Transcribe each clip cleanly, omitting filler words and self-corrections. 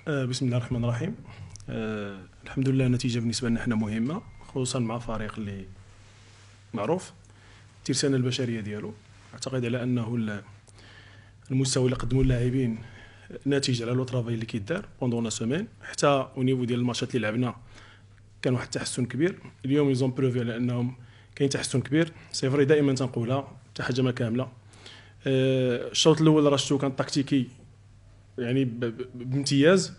بسم الله الرحمن الرحيم. الحمد لله النتيجة بالنسبة لنا حنا مهمة، خصوصا مع فريق اللي معروف الترسانة البشرية ديالو. أعتقد على أنه المستوى اللي قدموا اللاعبين ناتج على لو طرافاي اللي كيدار بوندون لا سومين، حتى او نيفو ديال الماتشات اللي لعبنا كان واحد التحسن كبير. اليوم يزون بروفي على أنهم كاين تحسن كبير. سي فري دائما تنقولها حتى حاجة ما كاملة. الشوط الأول راه شفتو كان تكتيكي يعني بامتياز.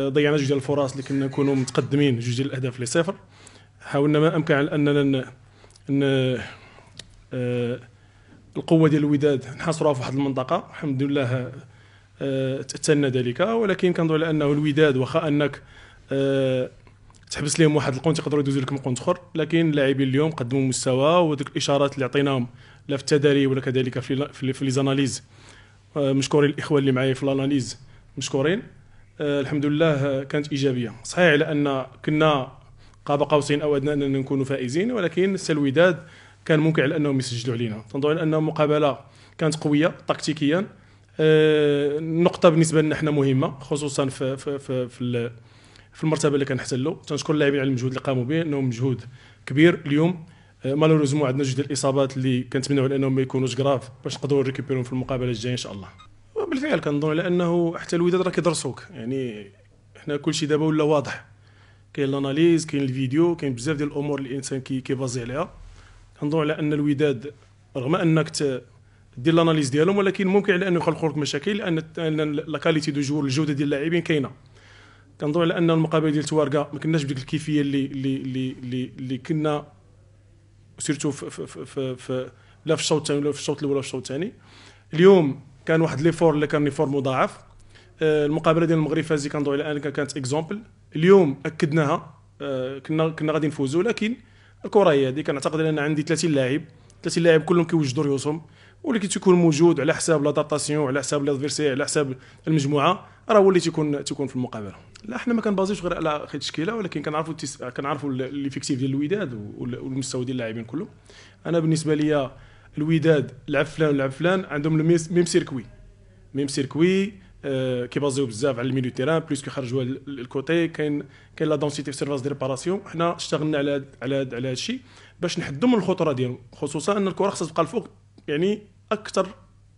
ضيعنا جوج ديال الفرص اللي كنا نكونوا متقدمين، جوج ديال الاهداف ل0. حاولنا ما امكن على اننا القوه ديال الوداد نحاصروها في واحد المنطقه. الحمد لله تأتنا ذلك، ولكن كنظن على انه الوداد واخا انك تحبس لهم واحد القون تقدروا يدوزوا لك من قون اخر، لكن اللاعبين اليوم قدموا مستوى، وديك الاشارات اللي عطيناهم لا في التدريب ولا كذلك في لي زاناليز. مشكورين الاخوه اللي معايا في الاناليز، مشكورين. الحمد لله كانت ايجابيه. صحيح على ان كنا قاب قوسين او ادنى اننا نكونوا فائزين، ولكن الوداد كان ممكن على انهم يسجلوا علينا. تنظن على ان المقابله كانت قويه تكتيكيا. النقطه بالنسبه لنا احنا مهمه، خصوصا في المرتبه اللي كنحتلوا. تنشكر اللاعبين على المجهود اللي قاموا به، انهم مجهود كبير اليوم. مالوريزمون عندنا جوج ديال الاصابات اللي كنتمنوا على انهم ما يكونوش غراف باش نقدروا نريكوبيرون في المقابله الجايه ان شاء الله. بالفعل كنظن على انه حتى الوداد راه كيدرسوك، يعني حنا كلشي دابا ولا واضح. كاين الاناليز، كاين الفيديو، كاين بزاف ديال الامور اللي الانسان كيبازي عليها. كنظن على ان الوداد رغم انك دير الاناليز ديالهم، ولكن ممكن على انه يخلقوا لك مشاكل، لان لا كاليتي دو جور، الجوده ديال اللاعبين كاينه. كنظن على ان المقابله ديال توارقه ما كناش بديك الكيفيه اللي كنا سيرتو في لا في الشوط الثاني ولا في الشوط الاول ولا في الشوط الثاني. اليوم كان واحد ليفور اللي كان ليفور مضاعف. المقابله ديال المغرب فازي كنظن على ان كانت اكزومبل. اليوم اكدناها. كنا غادي نفوزوا، لكن الكره هي هذه. كنعتقد ان عندي 30 لاعب كلهم كيوجدوا ريوسهم، واللي كيكون موجود على حساب لادابتاسيون، على حساب لادفيرسير، على حساب المجموعه، راه هو اللي تيكون في المقابله. لا حنا ما كنبازيوش غير على خيط التشكيله، ولكن كنعرفوا ليفيكتيف ديال الوداد والمستوى ديال اللاعبين كلهم. انا بالنسبه لي الوداد لعب فلان عندهم ميم سيركوي كيبازيو بزاف على الميليو تيران بليس كيخرجوا الكوتي. كاين لا دونسيتي في سيرفاس ديال ريباراسيون. حنا اشتغلنا على هذا الشيء باش نحدوا من الخطوره ديالهم، خصوصا ان الكره خصها تبقى الفوق يعني اكثر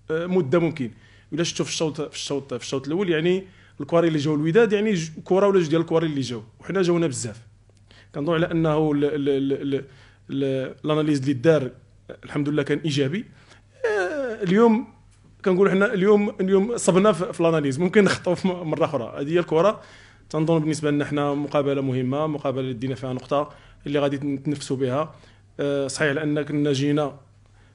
مده ممكن. الا شفتوا في الشوط الاول، يعني الكواري اللي جاوا الوداد يعني كره ولا جوج ديال الكواري اللي جاوا، وحنا جاونا بزاف. كنظن على انه الاناليز اللي دار الحمد لله كان ايجابي. اليوم كنقول حنا اليوم صبنا في الاناليز، ممكن نخطئوا مره اخرى. هذه هي الكره. تنظن بالنسبه لنا حنا مقابله مهمه، مقابله اللي دينا فيها نقطه اللي غادي نتنفسوا بها. صحيح لان كنا جينا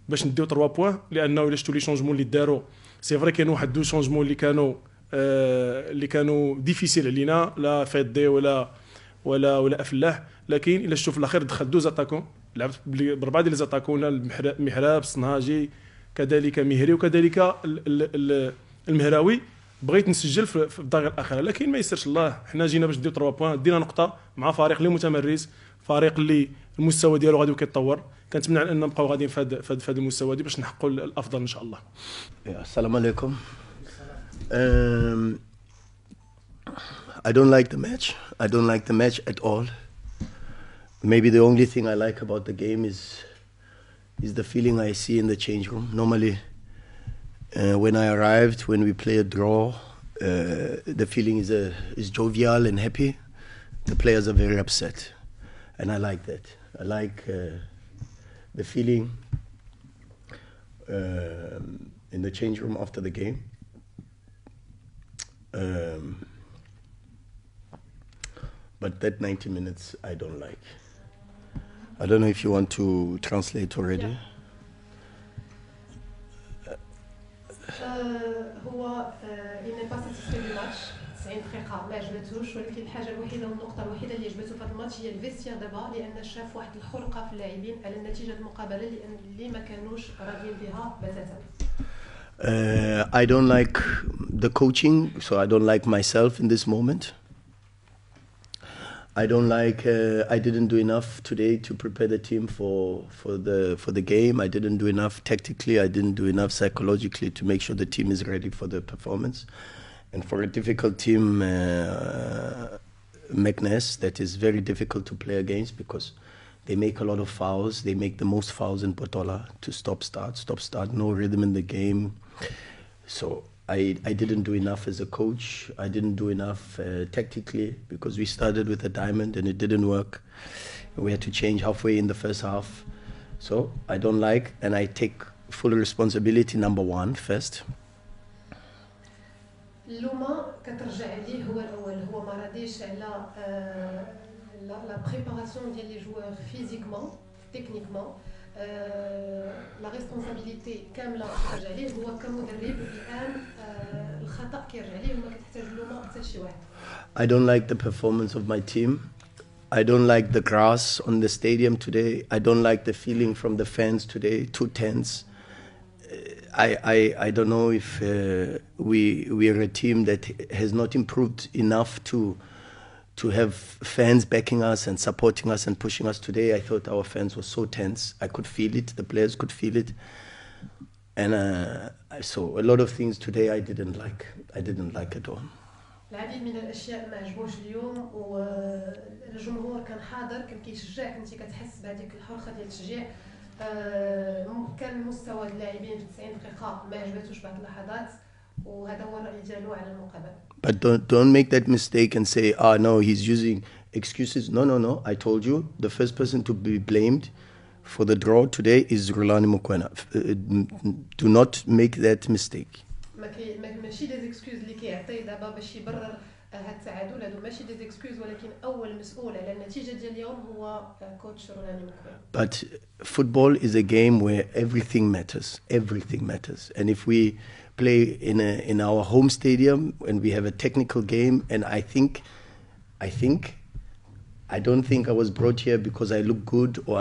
باش نديو 3 بوين، لانه الا شفتوا لي شونجمون اللي داروا سي فري كاين واحد 2 شونجمون اللي كانوا ديفيسيل علينا، لا فيدي ولا افلاح. لكن الا شفتوا في الاخير دخل 2 زاتاكون، لعبت ب4 ديال زاتاكون، المحراب الصنهاجي كذلك مهري وكذلك المهراوي. بغيت نسجل في الدقيقه الاخيره، لكن ما يسرش الله. حنا جينا باش ندير 3 بوين، دينا نقطه مع فريق اللي متمرس، فريق اللي المستوى ديالو غادي كيتطور. كنتمنى ان نبقاو غاديين في هذا المستوى هذا باش نحققوا الافضل ان شاء الله. السلام عليكم. I don't like the match at all. Maybe the only thing I like about the game is the feeling I see in the change room. Normally, when I arrived, when we play a draw, the feeling is jovial and happy. The players are very upset, and I like that. I like the feeling in the change room after the game. But that 90 minutes I don't like. I don't know if you want to translate already. هو il n'est pas satisfait du match. 90 دقيقة ما عجبتوش، ولكن الحاجة الوحيدة والنقطة الوحيدة اللي عجبته في هذا الماتش هي الفيستير دابا، لأن شاف واحد الخلقة في اللاعبين على النتيجة المقابلة اللي ما كانوش راضيين بها بتاتا. I don't like the coaching, so I don't like myself in this moment. I don't like. I didn't do enough today to prepare the team for the game. I didn't do enough tactically. I didn't do enough psychologically to make sure the team is ready for the performance. And for a difficult team, Meknes, that is very difficult to play against because they make a lot of fouls. They make the most fouls in Botola to stop, start, no rhythm in the game. So I didn't do enough as a coach. I didn't do enough tactically because we started with a diamond and it didn't work. We had to change halfway in the first half. So I don't like, and I take full responsibility, number one, first. اللومة كترجع عليه هو الأول، هو ما راديش على لا بريباراسيون ديال لي جوار فيزيكمون تكنيكمون. لا ريسبونسابيلتي كاملة كترجع عليه هو كمدرب، الآن الخطأ كيرجع عليه وما كتحتاج اللومة حتى شي واحد. I don't like the performance of my team. I don't like the grass on the stadium today. I don't like the feeling from the fans today, too tense. I don't know if we are a team that has not improved enough to have fans backing us and supporting us and pushing us today. I thought our fans were so tense. I could feel it. The players could feel it. And so a lot of things today I didn't like. I didn't like at all. العديد من الاشياء ما عجبوش اليوم، والجمهور كان حاضر، كان كيشجعك، انت كتحس بهذيك الحرقه ديال التشجيع. كان مستوى اللاعبين في 90 دقيقه ما عجبتوش بعض اللحظات، وهذا هو الراي ديالو على المقابله. But don't make that mistake and say, no, he's using excuses. No. I told you the first person to be blamed for the draw today is ورولاني موكوينا. Do not make that mistake. ماشي دي زيكسكوز اللي كيعطي دابا باش يبرر هاد التعادل، هادو ماشي دي زيكسكوز، ولكن اول مسؤول على النتيجه ديال اليوم هو كوتش ورولاني موكوينا. But football is a game where everything matters. And if we play in our home stadium and we have a technical game, and I don't think I was brought here because I look good or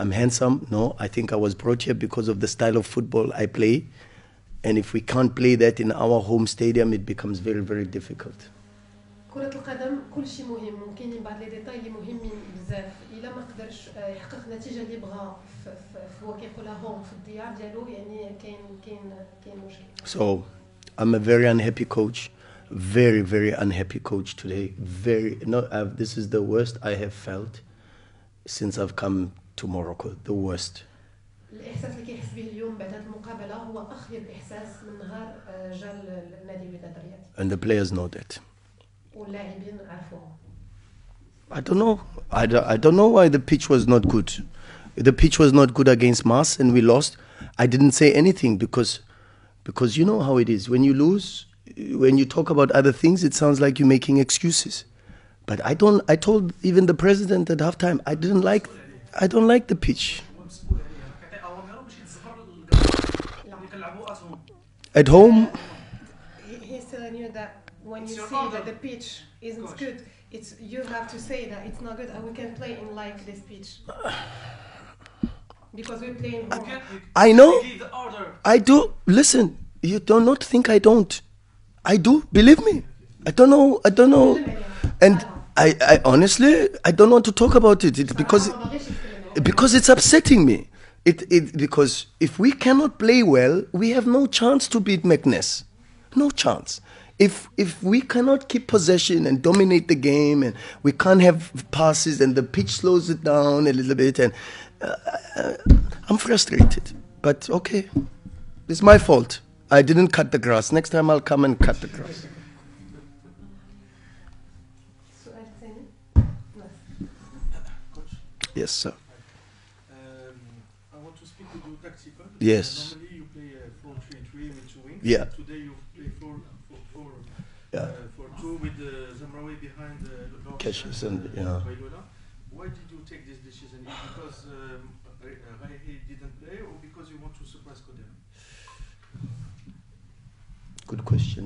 I'm handsome. No, I think I was brought here because of the style of football I play. And if we can't play that in our home stadium, it becomes very, very difficult. كرة القدم كل شيء مهم، ممكن بعض لي ديتاي اللي مهمين بزاف، إلا ما قدرش يحقق النتيجة اللي بغا هو كيقولها هوم في الديار ديالو، يعني كاين مشكل. So I'm a very unhappy coach, very, very unhappy coach today. This is the worst I have felt since I've come to Morocco. The worst. الإحساس اللي كيحس به اليوم بعد هذه المقابلة هو أخيب إحساس من نهار جا النادي الوداد الرياضي. And the players know that. واللاعبين عرفوه. I don't know. I don't know why the pitch was not good. The pitch was not good against Mars and we lost. I didn't say anything because you know how it is. When you lose, when you talk about other things, it sounds like you're making excuses. But I told even the president at halftime, I don't like the pitch. At home, he's telling you that when you see that the pitch isn't good, you have to say that it's not good and we can play in like this pitch. Because we're playing home. I know. I do. Listen, you do not think I don't. I do. Believe me. I don't know. And I honestly, I don't want to talk about it because it's upsetting me. Because if we cannot play well, we have no chance to beat Meknes. No chance. If we cannot keep possession and dominate the game, and we can't have passes, and the pitch slows it down a little bit, and I'm frustrated. But okay, it's my fault. I didn't cut the grass. Next time I'll come and cut the grass. Yes, sir. Tactical. Yes. Normally you play 4-3-3 with two wings. Yeah. Today you play 4-2 with Zamraoui behind Cassius and Baylola. Why did you take this decision? Is it because Rahi didn't play or because you want to surprise Kodem? Good question.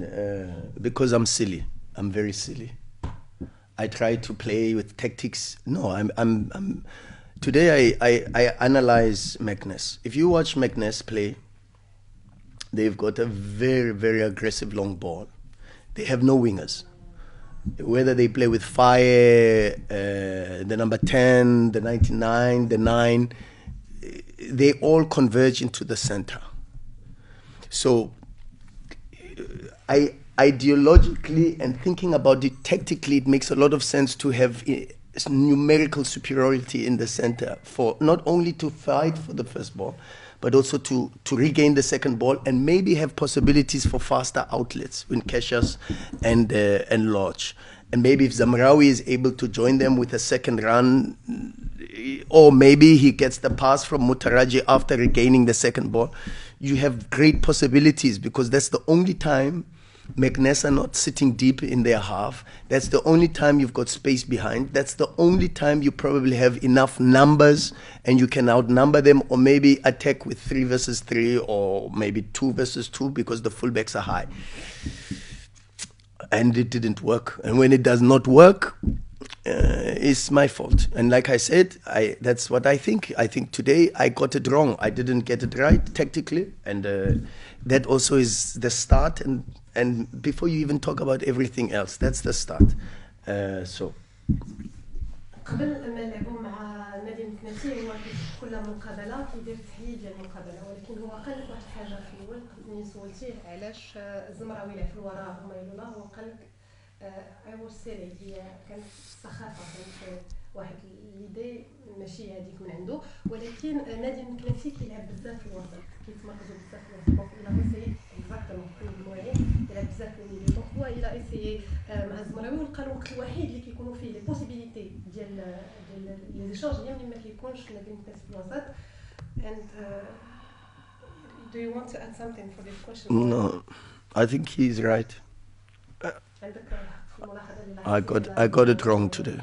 Because I'm silly. I'm very silly. I try to play with tactics. No, I'm today I analyze Meknes. If you watch Meknes play, they've got a very, very aggressive long ball. They have no wingers. Whether they play with Fire, the number 10, the 99, the 9, they all converge into the center. So ideologically and thinking about it tactically, it makes a lot of sense to have numerical superiority in the center for not only to fight for the first ball, but also to regain the second ball and maybe have possibilities for faster outlets in Cassius and Lodge. And maybe if Zamraoui is able to join them with a second run, or maybe he gets the pass from Mutaraji after regaining the second ball, you have great possibilities, because that's the only time McNess are not sitting deep in their half. That's the only time you've got space behind. That's the only time you probably have enough numbers and you can outnumber them, or maybe attack with 3 versus 3 or maybe 2 versus 2 because the fullbacks are high. And it didn't work. And when it does not work, it's my fault. And like I said, that's what I think. I think today I got it wrong. I didn't get it right tactically. And that also is the start. And before you even talk about everything else, that's the start. قبل ما لعبوا مع نادي المكنسي هو كل مقابله كيدير تحليل ديال المقابله، ولكن هو قال لك واحد الحاجه في الاول ملي سولتيه علاش الزمراوي لعب في الوراء هما يقولوا لا، هو قال لك اي وول سيري، هي كانت سخافه، كانت واحد ليدي ماشي هذيك من عنده، ولكن نادي المكنسي كيلعب بزاف في الوسط، كيتمركزوا بزاف في الوسط، دونك الى اسيي اكزاكتومون كل المواعيد يلعب بزاف في الميليو، دونك هو الى اسيي مع الزمراوي ولقى الوقت الوحيد اللي كيكونوا فيه لي بوسيبيليتي ديال لي زيشونج هي ملي ما كيكونش نادي المكنسي في الوسط. And do you want to add something for this question? No, I think he's right. I got it wrong today.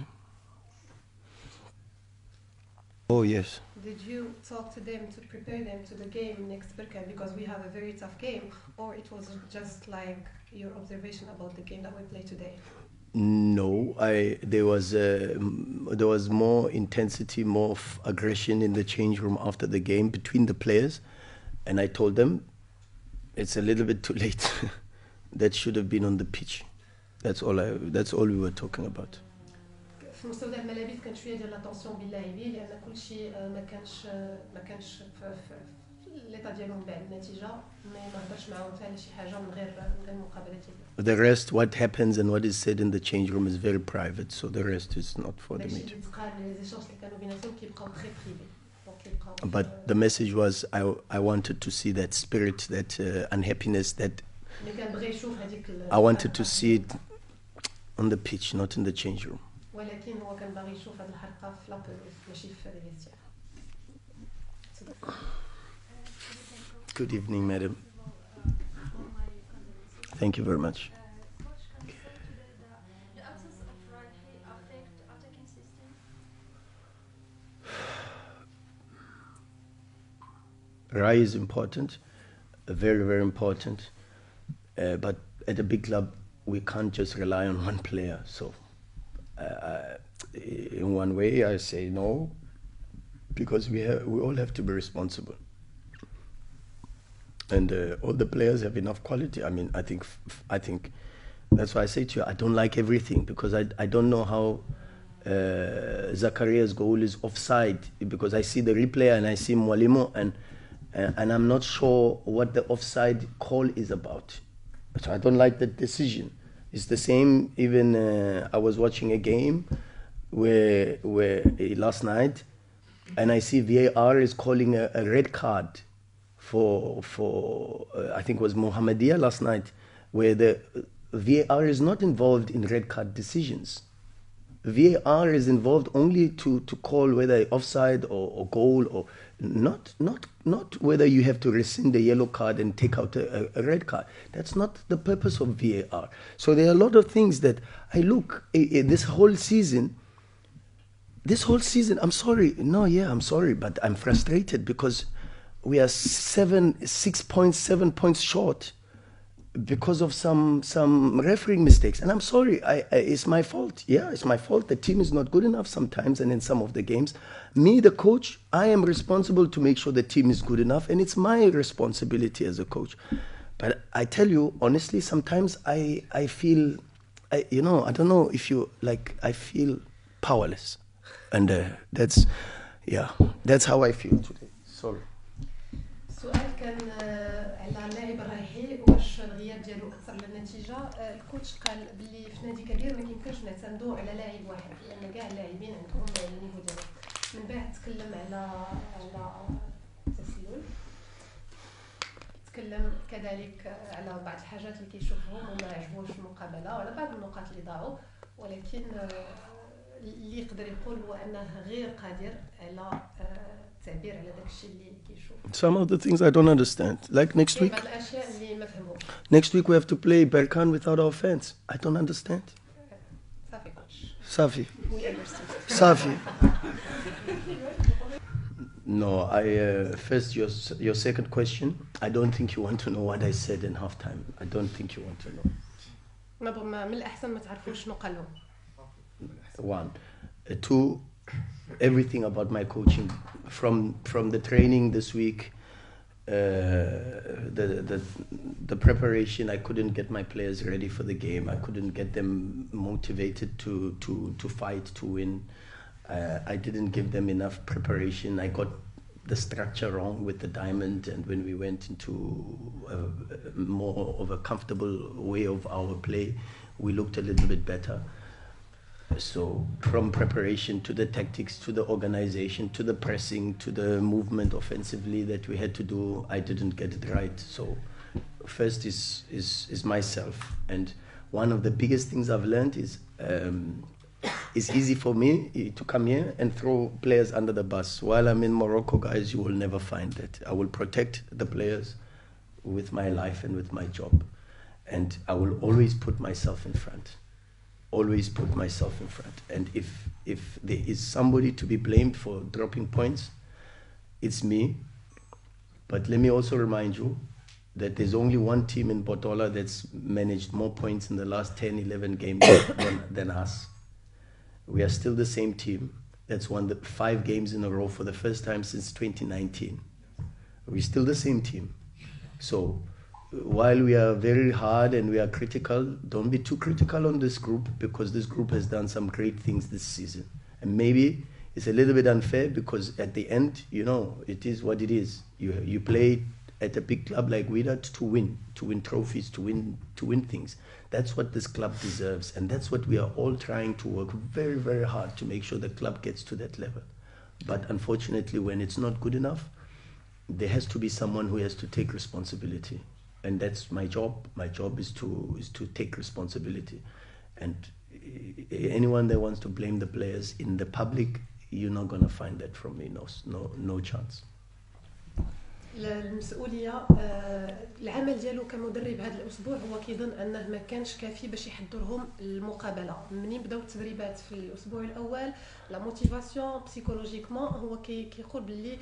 Oh yes. Did you talk to them to prepare them to the game next Berka, because we have a very tough game, or it was just like your observation about the game that we played today? No, there was more intensity, more aggression in the change room after the game between the players, and I told them it's a little bit too late. That should have been on the pitch. That's all we were talking about. في مستودع الملابس كان شويه ديال لاتونسيون باللاعبين، لان كل شيء ما كانش في ليطا ديالهم من بعد النتيجه، ما هضرش معاهم حتى على شي حاجه من غير المقابله ديالهم. The rest, what happens and what is said in the change room is very private, so the rest is not for the media. But the message was I wanted to see that spirit, that unhappiness, that I wanted to see it on the pitch, not in the change room. ولكن هو كان باغي يشوف هذه الحرقه في لابيلوس ماشي في الفيستير. Good evening, madam. Thank you very much. The absence of Rahi affect attacking system? Rai is important, very, very important. But at a big club, we can't just rely on one player. So, in one way, I say no, because we all have to be responsible. And all the players have enough quality. I mean, I think that's why I say to you, I don't like everything, because I don't know how Zakaria's goal is offside, because I see the replay and I see Mwalimo and I'm not sure what the offside call is about. So I don't like that decision. It's the same. Even I was watching a game where last night, and I see VAR is calling a red card for I think it was Mohammedia last night, where the VAR is not involved in red card decisions. VAR is involved only to call whether offside or goal, or not whether you have to rescind the yellow card and take out a red card. That's not the purpose of VAR. So there are a lot of things that I look this whole season. I'm sorry. No, yeah, I'm sorry, but I'm frustrated because we are 6.7 points short because of some refereeing mistakes. And I'm sorry, it's my fault. Yeah, it's my fault. The team is not good enough sometimes, and in some of the games. Me, the coach, I am responsible to make sure the team is good enough, and it's my responsibility as a coach. But I tell you, honestly, sometimes I feel, I don't know if you, I feel powerless. And that's how I feel today. Sorry. السؤال كان على اللاعب الرايحي، واش الغياب ديالو اثر على النتيجه؟ الكوتش قال باللي في نادي كبير ما يمكنش نعتمدوا على لاعب واحد لان كاع اللاعبين عندهم النيفو ديالهم. من بعد تكلم على التسلل، تكلم كذلك على بعض الحاجات اللي كيشوفهم وما عجبوش في المقابله وعلى بعض النقاط اللي ضاعوا، ولكن اللي يقدر يقول هو انه غير قادر على التعبير على داك الشيء اللي كيشوف. Some of the things I don't understand. Like next week. بعض الاشياء اللي ما فهموش. Next week we have to play Berkan without our fans. I don't understand. صافي كوتش. Safi. We understand. Safi. No, first your second question. I don't think you want to know what I said in halftime. I don't think you want to know. من الأحسن ما تعرفوش شنو قال لهم. One, two, everything about my coaching from the training this week, the preparation. I couldn't get my players ready for the game. I couldn't get them motivated to fight, to win. I didn't give them enough preparation. I got the structure wrong with the diamond, and when we went into more of a comfortable way of our play, we looked a little bit better. So from preparation to the tactics to the organization to the pressing to the movement offensively that we had to do, I didn't get it right. So first is myself, and one of the biggest things I've learned is it's easy for me to come here and throw players under the bus. While I'm in Morocco, guys, you will never find that. I will protect the players with my life and with my job, and I will always put myself in front. Always put myself in front. And if there is somebody to be blamed for dropping points, it's me. But let me also remind you that there's only one team in Botola that's managed more points in the last 10, 11 games than us. We are still the same team that's won the 5 games in a row for the first time since 2019. We're still the same team. So while we are very hard and we are critical, don't be too critical on this group, because this group has done some great things this season. And maybe it's a little bit unfair because at the end, you know, it is what it is. You play at a big club like Wydad to win trophies, to win things. That's what this club deserves, and that's what we are all trying to work very, very hard to make sure the club gets to that level. But unfortunately, when it's not good enough, there has to be someone who has to take responsibility. And that's my job. My job is to take responsibility. And anyone that wants to blame the players in the public, you're not going to find that from me. No chance. المسؤوليه العمل ديالو كمدرب هذا الاسبوع هو كيظن انه ما كانش كافي باش يحضرهم المقابله. منين بداو التدريبات في الاسبوع الاول لا موتيفاسيون بسيكولوجيكمون هو كيقول باللي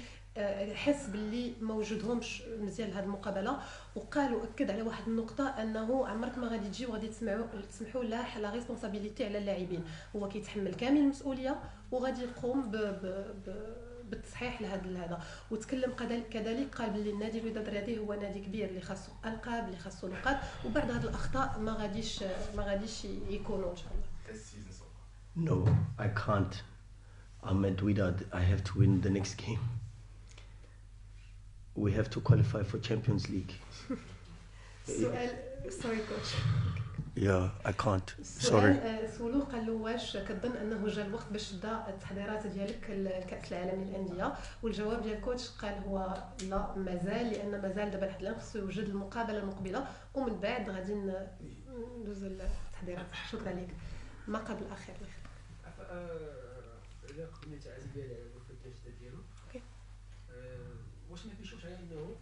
حس باللي ما وجدهمش مزيان لهذه المقابله، وقال واكد على واحد النقطه انه عمرك ما غادي تجي وغادي تسمحوا لا ريسبونسابيلتي على اللاعبين. هو كيتحمل كامل المسؤوليه وغادي يقوم بالتصحيح لهذا. وتكلم كذلك قال باللي النادي الوداد الرياضي هو نادي كبير اللي خاصو القاب، اللي خاصو نقاط، وبعد هذه الاخطاء ما غاديش يكونوا ان شاء الله. No, I can't. I'm at Wydad. I have to win the next game. We have to qualify for Champions League. Sorry coach. Yeah, I can't. Sorry. سولو قال له واش كتظن انه جا الوقت باش تبدا التحضيرات ديالك لكاس العالم للانديه، والجواب ديال الكوتش قال هو لا مازال، لان مازال دابا لحد الان خصو يوجد المقابله المقبله ومن بعد غادي ندوزو للتحضيرات. شكرا لك. ما قبل الاخير اذا قبلت عزيز ديالي على الفكره ديالو اوكي واش ما كيشوفش على انه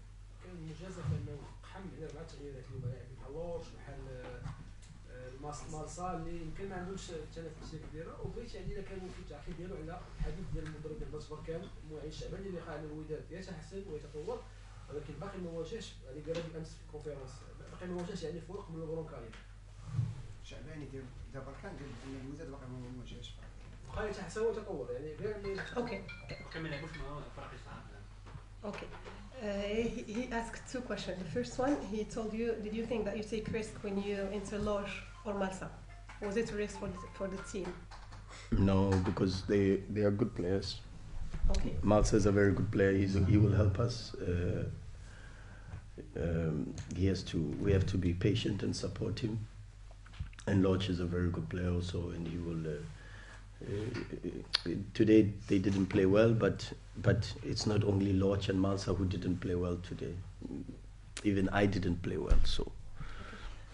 كان مجازفه انه قحم على 4 تغييرات اللي هما لاعبين بحال لورش بحال مارسال اللي يمكن ما عندوش التنافسيه كبيره، وبغيت يعني الا كان في التعقيب ديالو على الحديث ديال المدرب ديال باسبور كامل المعين الشعباني اللي قال الوداد يتحسن ويتطور، ولكن باقي ما واجهش. يعني قال بالامس في الكونفيرونس باقي ما واجهش يعني فوق من البرونكاري الشعباني ديال بركان قال ان الوداد باقي ما واجهش بقى يتحسن ويتطور. يعني غير اوكي كمل لعبوش معاه فرق الصعب. Okay. He asked 2 questions. The first one, he told you, did you think that you take risk when you enter Loge or Malsa? Was it a risk for the team? No, because they are good players. Okay. Malsa is a very good player. He will help us. We have to be patient and support him. And Lodge is a very good player also, and he will. Today they didn't play well, but it's not only Lodge and Malsa who didn't play well today. Even I didn't play well, so.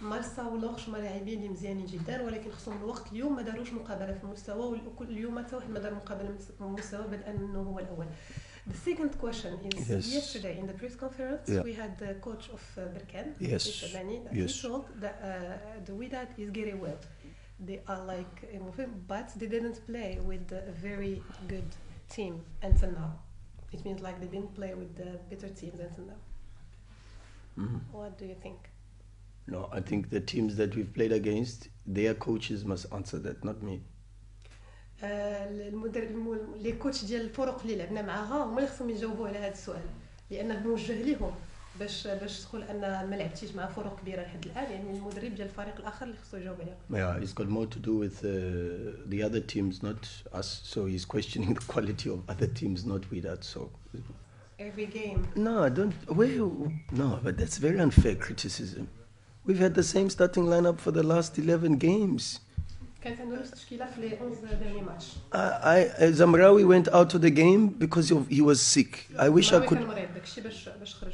مارسا ولوخش هما لاعبين اللي مزيانين جدا، ولكن خصهم الوقت. اليوم ما داروش مقابله في المستوى، وكل اليوم حتى واحد ما دار مقابله في المستوى بدءا انه هو الاول. The second question is yesterday in the press conference we had the coach of Berkane, he told that the Wydad is getting well. They are like but they didn't play with a very good team until now. It means like they didn't play with the better teams until now. What do you think? No, I think the teams that we've played against, their coaches must answer that, not me. لي كوتش ديال الفرق اللي لعبنا معاها هما اللي خصهم يجاوبوا على هذا السؤال، لانه موجه ليهم باش تقول ان ما لعبتيش مع فرق كبيره لحد الان. يعني المدرب ديال الفريق الاخر اللي خصو يجاوب عليها. Yeah, it's got more to do with the other teams, not us. So he's questioning the quality of other teams, not we that. So every game. No, I don't. No, but that's very unfair criticism. We've had the same starting lineup for the last 11 games. كانت عنده نفس التشكيله في لي 11 ديرني ماتش. Zamraoui went out of the game because he was sick. I wish I could. كان مريض داكشي باش خرج.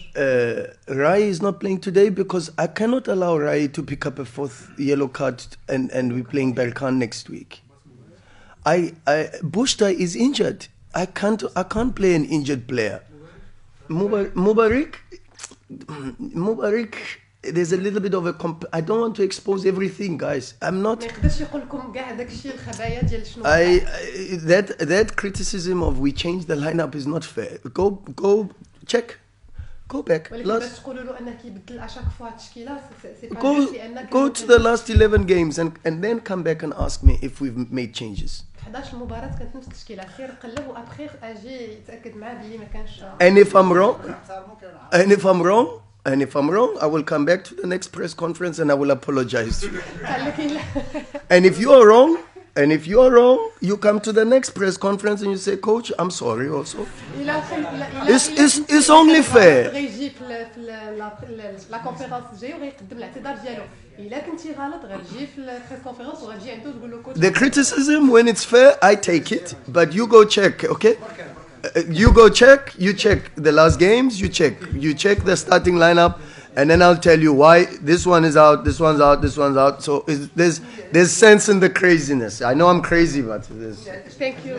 Rai is not playing today because I cannot allow Rai to pick up a fourth yellow card and we're playing Berkane next week. Bushta is injured. I can't play an injured player. Mubarak, there's a little bit of a I don't want to expose everything, guys. I'm not. That criticism of we changed the lineup is not fair. Go check. Go back. Go to the last 11 games and then come back and ask me if we've made changes. 11 مباراة كانت نفس التشكيلة، خير قلب وابخير اجي يتاكد معاه بلي ما كانش. And if I'm wrong, I will come back to the next press conference and I will apologize to you. And if you are wrong, you come to the next press conference and you say, Coach, I'm sorry also. It's only fair. The criticism, when it's fair, I take it, but you go check, okay? You check the last games, you check the starting lineup, and then I'll tell you why this one is out, this one's out, this one's out. So there's sense in the craziness. I know I'm crazy, but there's... Thank you.